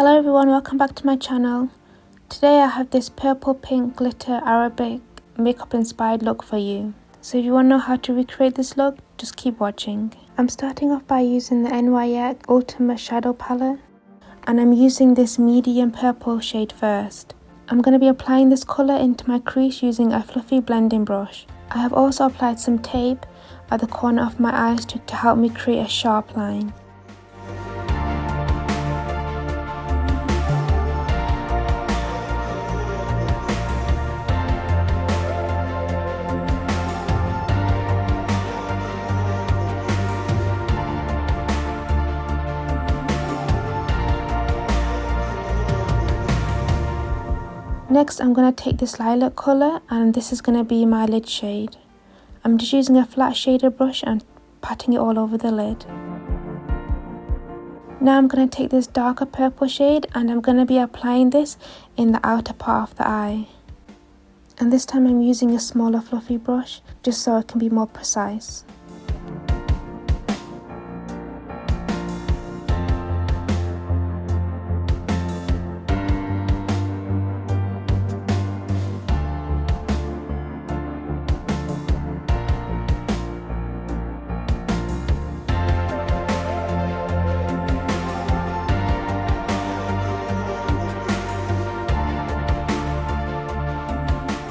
Hello everyone, welcome back to my channel. Today I have this purple pink glitter Arabic makeup inspired look for you. So if you want to know how to recreate this look, just keep watching. I'm starting off by using the NYX Ultimate Shadow Palette. And I'm using this medium purple shade first. I'm going to be applying this colour into my crease using a fluffy blending brush. I have also applied some tape at the corner of my eyes to help me create a sharp line. Next, I'm going to take this lilac colour and this is going to be my lid shade. I'm just using a flat shader brush and patting it all over the lid. Now I'm going to take this darker purple shade and I'm going to be applying this in the outer part of the eye. And this time I'm using a smaller fluffy brush just so it can be more precise.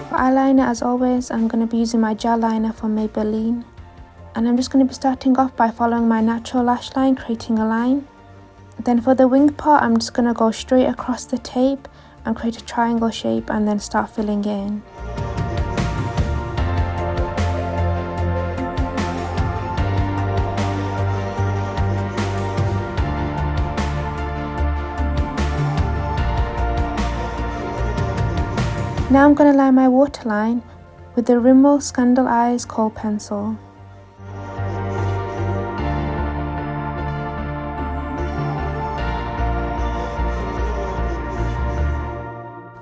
For eyeliner, as always, I'm going to be using my gel liner from Maybelline. And I'm just going to be starting off by following my natural lash line, creating a line. Then for the wing part, I'm just going to go straight across the tape and create a triangle shape and then start filling it in. Now I'm going to line my waterline with the Rimmel Scandal Eyes Kohl pencil.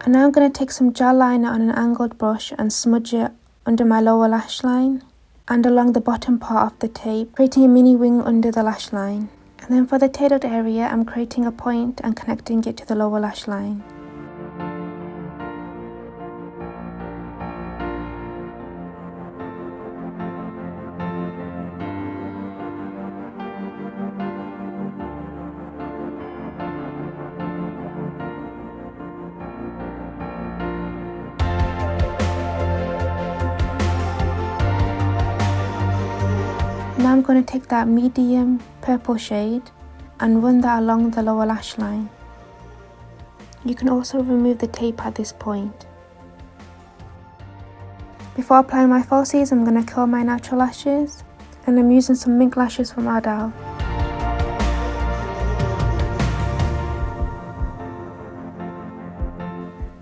And now I'm going to take some gel liner on an angled brush and smudge it under my lower lash line and along the bottom part of the tape, creating a mini wing under the lash line. And then for the tailed area, I'm creating a point and connecting it to the lower lash line. Now I'm going to take that medium purple shade and run that along the lower lash line. You can also remove the tape at this point. Before applying my falsies, I'm going to curl my natural lashes and I'm using some mink lashes from Ardell.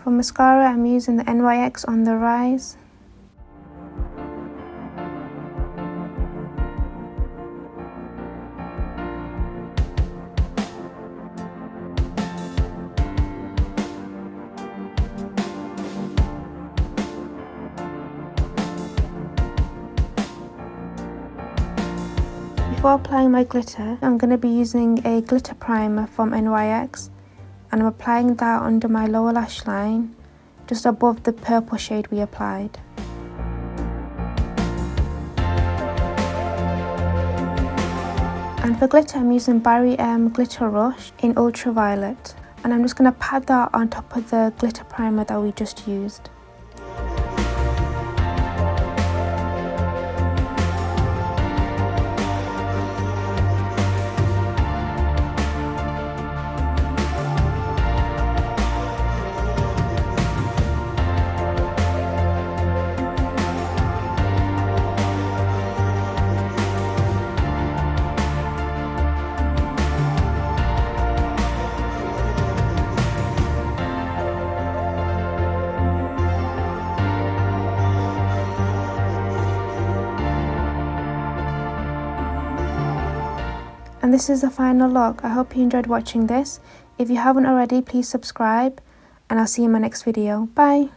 For mascara, I'm using the NYX On The Rise. Before applying my glitter, I'm going to be using a glitter primer from NYX and I'm applying that under my lower lash line, just above the purple shade we applied. And for glitter, I'm using Barry M Glitter Rush in Ultraviolet and I'm just going to pat that on top of the glitter primer that we just used. And this is the final look. I hope you enjoyed watching this. If you haven't already, please subscribe and I'll see you in my next video. Bye!